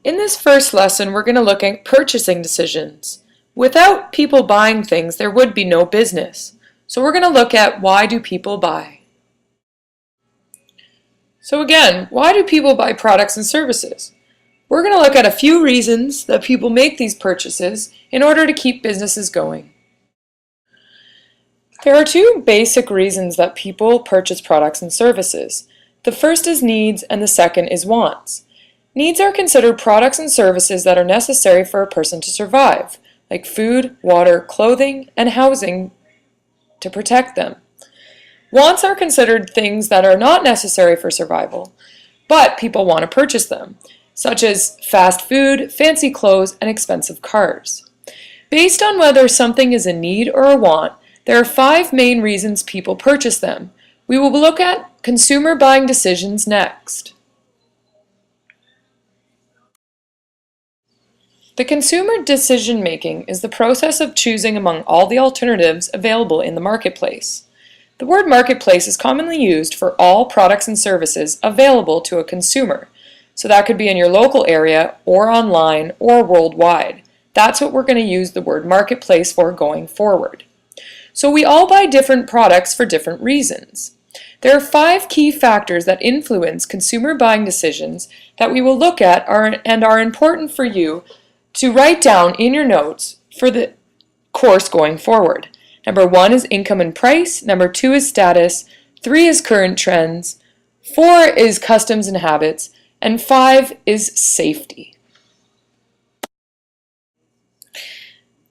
In this first lesson, we're going to look at purchasing decisions. Without people buying things, there would be no business. So we're going to look at why do people buy. So again, why do people buy products and services? We're going to look at a few reasons that people make these purchases in order to keep businesses going. There are two basic reasons that people purchase products and services. The first is needs and the second is wants. Needs are considered products and services that are necessary for a person to survive, like food, water, clothing, and housing to protect them. Wants are considered things that are not necessary for survival, but people want to purchase them, such as fast food, fancy clothes, and expensive cars. Based on whether something is a need or a want, there are 5 main reasons people purchase them. We will look at consumer buying decisions next. The consumer decision-making is the process of choosing among all the alternatives available in the marketplace. The word marketplace is commonly used for all products and services available to a consumer. So that could be in your local area, or online, or worldwide. That's what we're going to use the word marketplace for going forward. So we all buy different products for different reasons. There are 5 key factors that influence consumer buying decisions that we will look at and are important for you to write down in your notes for the course going forward. Number 1 is income and price, number 2 is status, 3 is current trends, 4 is customs and habits, and 5 is safety.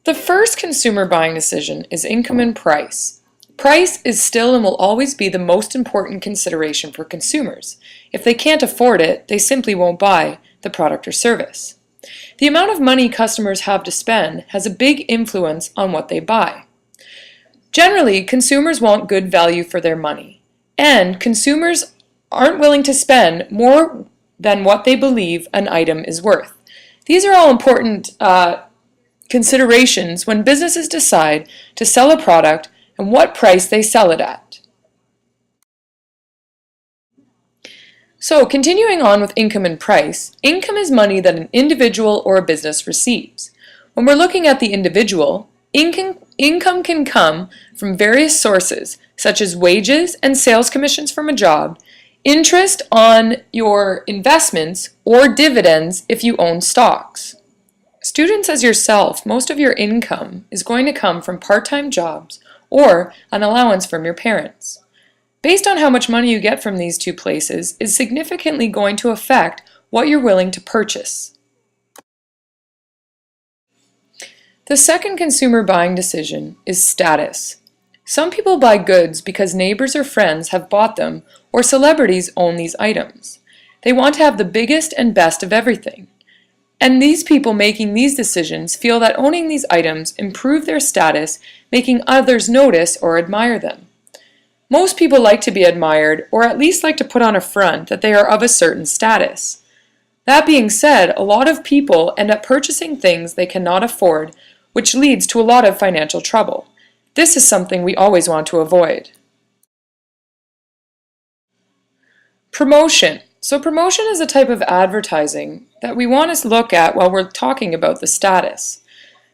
The first consumer buying decision is income and price. Price is still and will always be the most important consideration for consumers. If they can't afford it, they simply won't buy the product or service. The amount of money customers have to spend has a big influence on what they buy. Generally, consumers want good value for their money, and consumers aren't willing to spend more than what they believe an item is worth. These are all important considerations when businesses decide to sell a product and what price they sell it at. So, continuing on with income and price, income is money that an individual or a business receives. When we're looking at the individual, income can come from various sources, such as wages and sales commissions from a job, interest on your investments, or dividends if you own stocks. Students as yourself, most of your income is going to come from part-time jobs or an allowance from your parents. Based on how much money you get from these two places is significantly going to affect what you're willing to purchase. The second consumer buying decision is status. Some people buy goods because neighbors or friends have bought them or celebrities own these items. They want to have the biggest and best of everything. And these people making these decisions feel that owning these items improve their status, making others notice or admire them. Most people like to be admired, or at least like to put on a front that they are of a certain status. That being said, a lot of people end up purchasing things they cannot afford, which leads to a lot of financial trouble. This is something we always want to avoid. Promotion. So promotion is a type of advertising that we want to look at while we're talking about the status.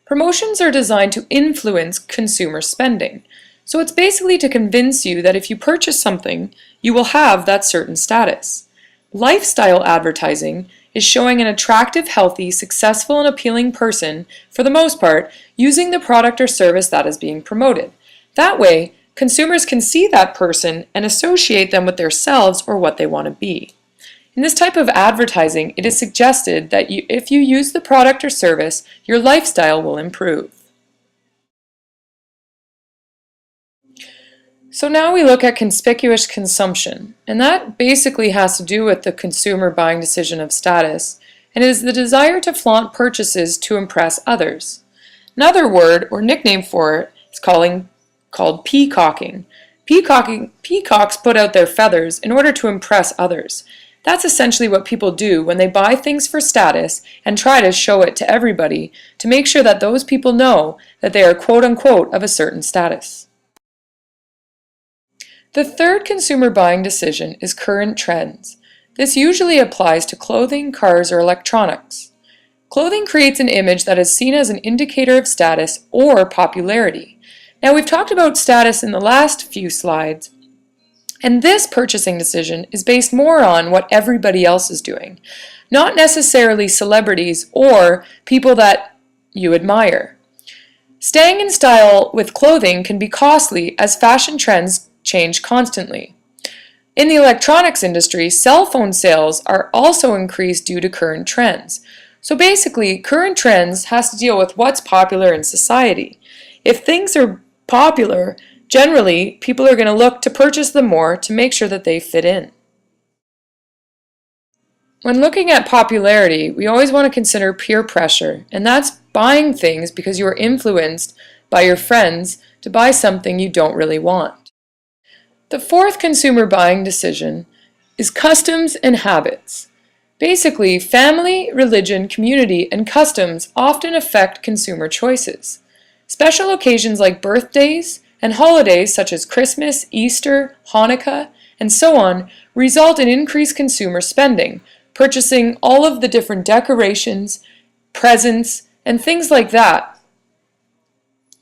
Promotions are designed to influence consumer spending. So it's basically to convince you that if you purchase something, you will have that certain status. Lifestyle advertising is showing an attractive, healthy, successful, and appealing person, for the most part, using the product or service that is being promoted. That way, consumers can see that person and associate them with themselves or what they want to be. In this type of advertising, it is suggested that if you use the product or service, your lifestyle will improve. So now we look at conspicuous consumption, and that basically has to do with the consumer buying decision of status, and it is the desire to flaunt purchases to impress others. Another word or nickname for it is called peacocking. Peacocks put out their feathers in order to impress others. That's essentially what people do when they buy things for status and try to show it to everybody to make sure that those people know that they are quote-unquote of a certain status. The third consumer buying decision is current trends. This usually applies to clothing, cars, or electronics. Clothing creates an image that is seen as an indicator of status or popularity. Now, we've talked about status in the last few slides, and this purchasing decision is based more on what everybody else is doing, not necessarily celebrities or people that you admire. Staying in style with clothing can be costly as fashion trends change constantly. In the electronics industry, cell phone sales are also increased due to current trends. So basically, current trends has to deal with what's popular in society. If things are popular, generally, people are going to look to purchase them more to make sure that they fit in. When looking at popularity, we always want to consider peer pressure, and that's buying things because you are influenced by your friends to buy something you don't really want. The fourth consumer buying decision is customs and habits. Basically, family, religion, community, and customs often affect consumer choices. Special occasions like birthdays and holidays such as Christmas, Easter, Hanukkah, and so on result in increased consumer spending, purchasing all of the different decorations, presents, and things like that.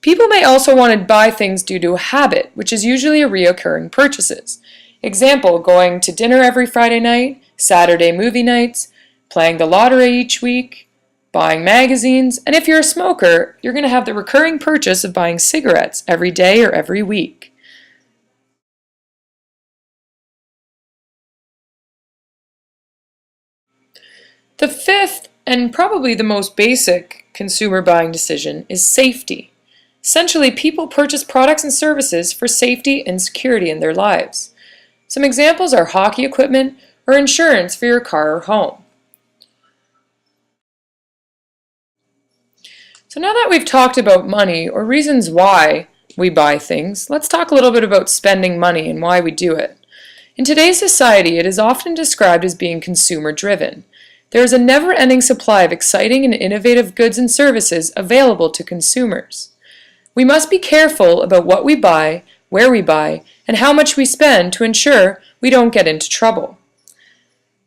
People may also want to buy things due to a habit, which is usually a reoccurring purchases. Example, going to dinner every Friday night, Saturday movie nights, playing the lottery each week, buying magazines, and if you're a smoker, you're going to have the recurring purchase of buying cigarettes every day or every week. The fifth, and probably the most basic consumer buying decision, is safety. Essentially, people purchase products and services for safety and security in their lives. Some examples are hockey equipment or insurance for your car or home. So now that we've talked about money or reasons why we buy things, let's talk a little bit about spending money and why we do it. In today's society, it is often described as being consumer-driven. There is a never-ending supply of exciting and innovative goods and services available to consumers. We must be careful about what we buy, where we buy, and how much we spend to ensure we don't get into trouble.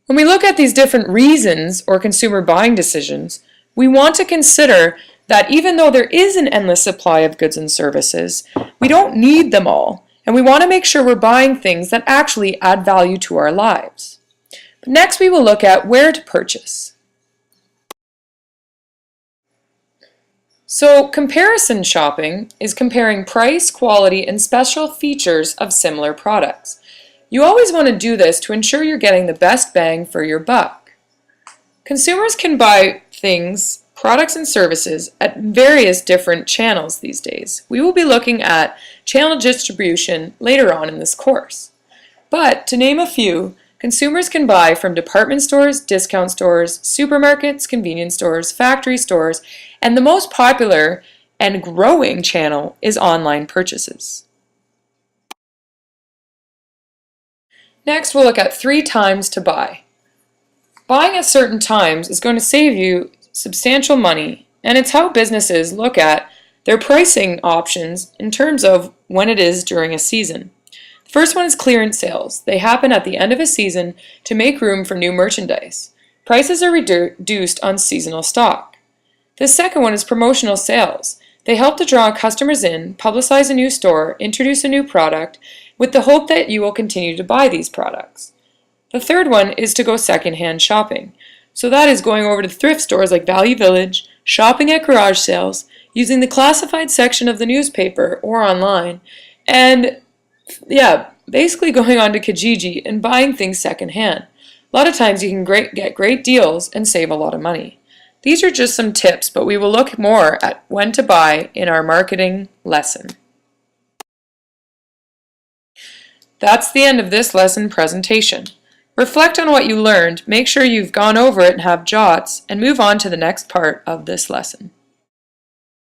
When we look at these different reasons or consumer buying decisions, we want to consider that even though there is an endless supply of goods and services, we don't need them all, and we want to make sure we're buying things that actually add value to our lives. But next we will look at where to purchase. So comparison shopping is comparing price, quality, and special features of similar products. You always want to do this to ensure you're getting the best bang for your buck. Consumers can buy things, products and services at various different channels these days. We will be looking at channel distribution later on in this course. But to name a few, consumers can buy from department stores, discount stores, supermarkets, convenience stores, factory stores, and the most popular and growing channel is online purchases. Next, we'll look at 3 times to buy. Buying at certain times is going to save you substantial money, and it's how businesses look at their pricing options in terms of when it is during a season. The first one is clearance sales. They happen at the end of a season to make room for new merchandise. Prices are reduced on seasonal stock. The second one is promotional sales. They help to draw customers in, publicize a new store, introduce a new product, with the hope that you will continue to buy these products. The third one is to go secondhand shopping. So that is going over to thrift stores like Value Village, shopping at garage sales, using the classified section of the newspaper or online, and basically going on to Kijiji and buying things secondhand. A lot of times you can get great deals and save a lot of money. These are just some tips, but we will look more at when to buy in our marketing lesson. That's the end of this lesson presentation. Reflect on what you learned, make sure you've gone over it and have jots, and move on to the next part of this lesson.